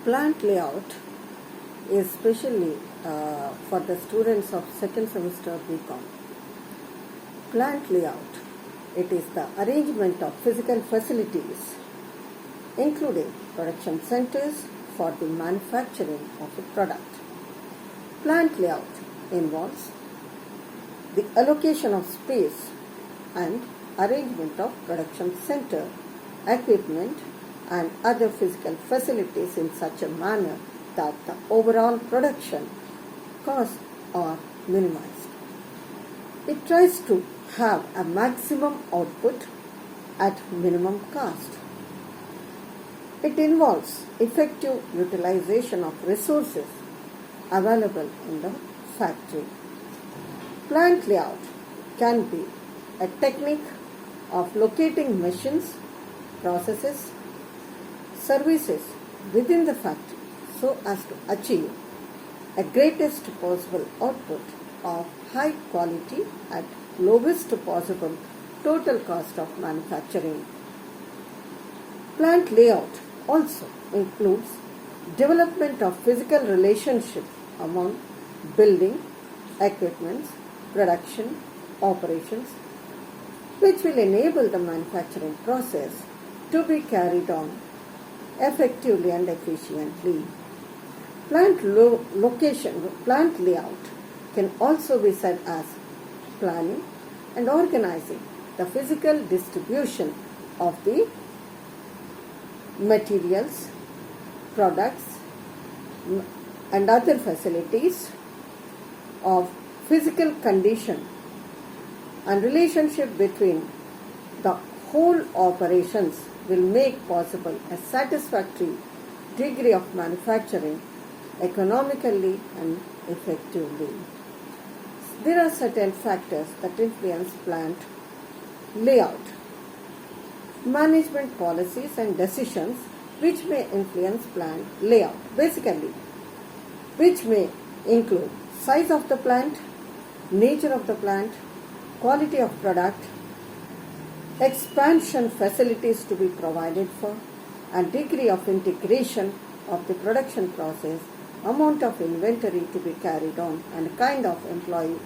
Plant layout is specially for the students of second semester BCom. Plant layout, it is the arrangement of physical facilities including production centers for the manufacturing of a product. Plant layout involves the allocation of space and arrangement of production center, equipment and other physical facilities in such a manner that the overall production costs are minimized. It tries to have a maximum output at minimum cost. It involves effective utilization of resources available in the factory. Plant layout can be a technique of locating machines, processes, services within the factory so as to achieve a greatest possible output of high quality at lowest possible total cost of manufacturing. Plant layout also includes development of physical relationship among building, equipment, production, operations, which will enable the manufacturing process to be carried on effectively and efficiently. Plant layout can also be said as planning and organizing the physical distribution of the materials, products and other facilities of physical condition and relationship between the whole operations will make possible a satisfactory degree of manufacturing economically and effectively. There are certain factors that influence plant layout. Management policies and decisions which may influence plant layout, basically, which may include size of the plant, nature of the plant, quality of product, expansion facilities to be provided for, and degree of integration of the production process, amount of inventory to be carried on, and kind of employee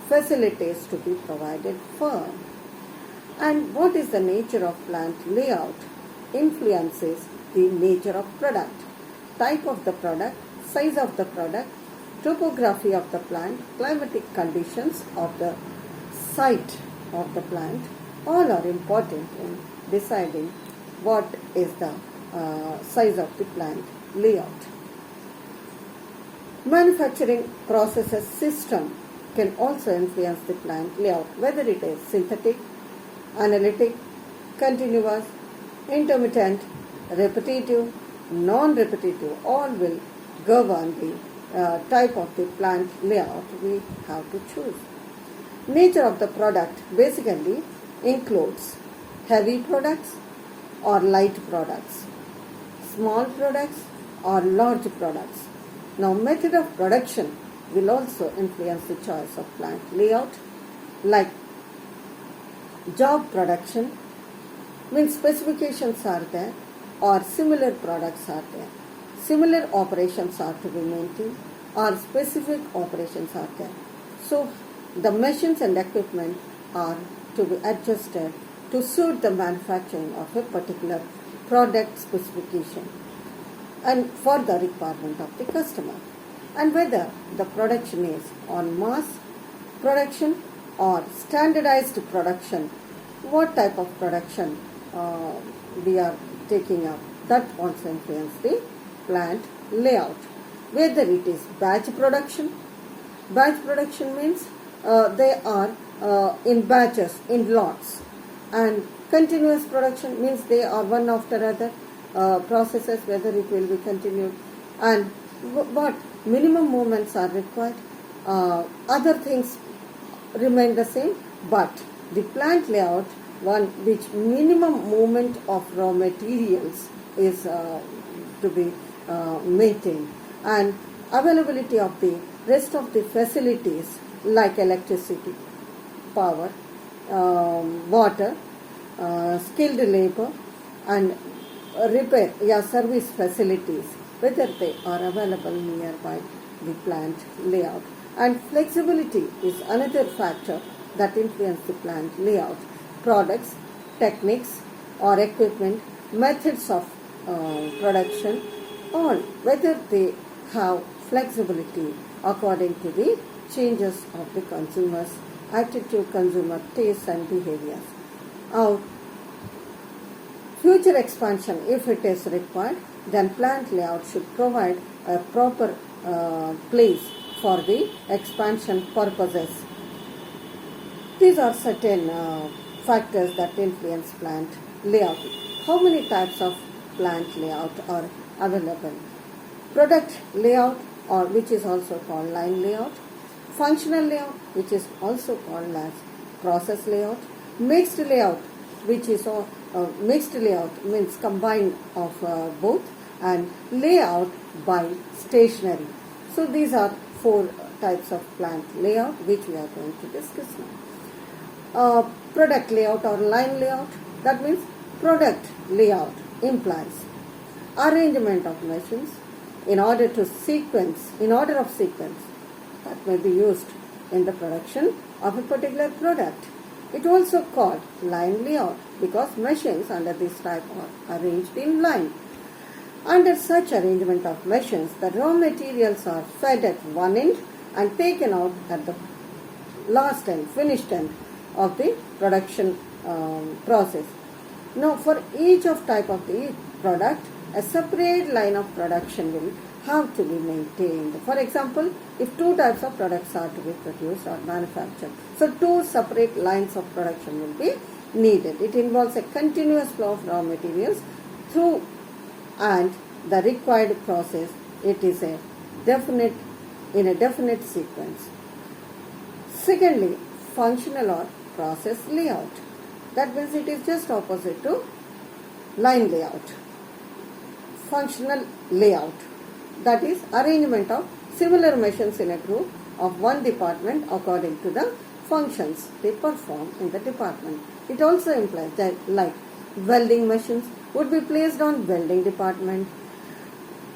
facilities to be provided for. And what is the nature of plant layout influences the nature of product, type of the product, size of the product, topography of the plant, climatic conditions of the site of the plant, all are important in deciding what is the size of the plant layout. Manufacturing processes system can also influence the plant layout, whether it is synthetic, analytic, continuous, intermittent, repetitive, non-repetitive, all will govern the type of the plant layout we have to choose. Nature of the product basically includes heavy products or light products, small products or large products. Now, method of production will also influence the choice of plant layout, like job production, means specifications are there or similar products are there. Similar operations are to be maintained or specific operations are there. So, the machines and equipment are to be adjusted to suit the manufacturing of a particular product specification and for the requirement of the customer. And whether the production is on mass production or standardized production, what type of production we are taking up, that also influences the plant layout. Whether it is batch production means they are in batches, in lots, and continuous production means they are one after other processes, whether it will be continued, and what minimum movements are required. Other things remain the same, but the plant layout, one which minimum movement of raw materials is to be maintained, and availability of the rest of the facilities like electricity, power, water, skilled labor and repair service facilities whether they are available nearby the plant layout. And flexibility is another factor that influence the plant layout. Products, techniques or equipment, methods of production, or whether they have flexibility according to the changes of the consumer's attitude, consumer tastes and behaviors. Our future expansion, if it is required, then plant layout should provide a proper place for the expansion purposes. These are certain factors that influence plant layout. How many types of plant layout are available? Product layout, or which is also called line layout. Functional layout, which is also called as process layout. Mixed layout, which is mixed layout means combined of both, and layout by stationery. So these are 4 types of plant layout which we are going to discuss now. Product layout or line layout, that means product layout implies arrangement of machines in order of sequence that may be used in the production of a particular product. It also called line layout because machines under this type are arranged in line. Under such arrangement of machines, the raw materials are fed at one end and taken out at the last end, finished end of the production process. Now, for each of type of the product, a separate line of production will have to be maintained. For example, if 2 types of products are to be produced or manufactured, so 2 separate lines of production will be needed. It involves a continuous flow of raw materials through and the required process. It is in a definite sequence. Secondly, functional or process layout. That means it is just opposite to line layout. Functional layout, that is arrangement of similar machines in a group of one department according to the functions they perform in the department. It also implies that like welding machines would be placed on welding department,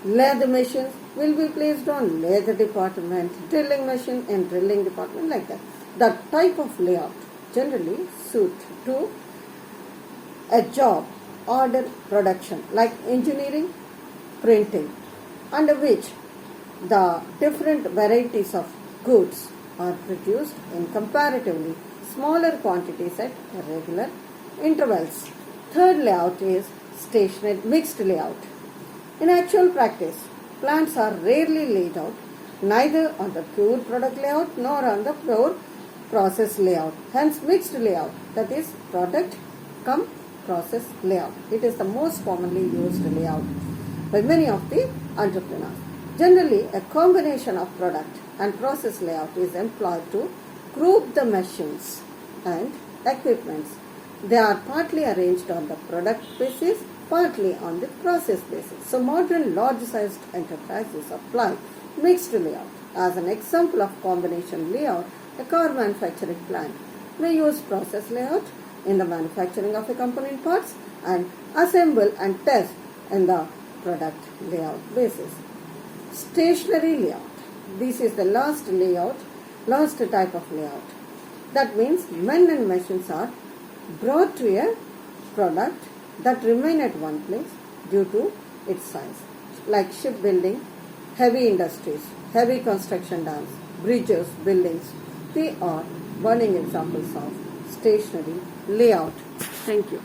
lathe machines will be placed on lathe department, drilling machine in drilling department, like that. The type of layout generally suit to a job order production like engineering, printing, under which the different varieties of goods are produced in comparatively smaller quantities at regular intervals. Third layout is stationary mixed layout. In actual practice, plants are rarely laid out neither on the pure product layout nor on the pure process layout. Hence mixed layout, that is product cum process layout. It is the most commonly used layout by many of the entrepreneurs. Generally, a combination of product and process layout is employed to group the machines and equipments. They are partly arranged on the product basis, partly on the process basis. So modern large-sized enterprises apply mixed layout. As an example of combination layout, a car manufacturing plant may use process layout in the manufacturing of a component parts and assemble and test in the product layout basis. Stationary layout. This is the last type of layout. That means men and machines are brought to a product that remain at one place due to its size, like shipbuilding, heavy industries, heavy construction dams, bridges, buildings. They are burning examples of stationary layout. Thank you.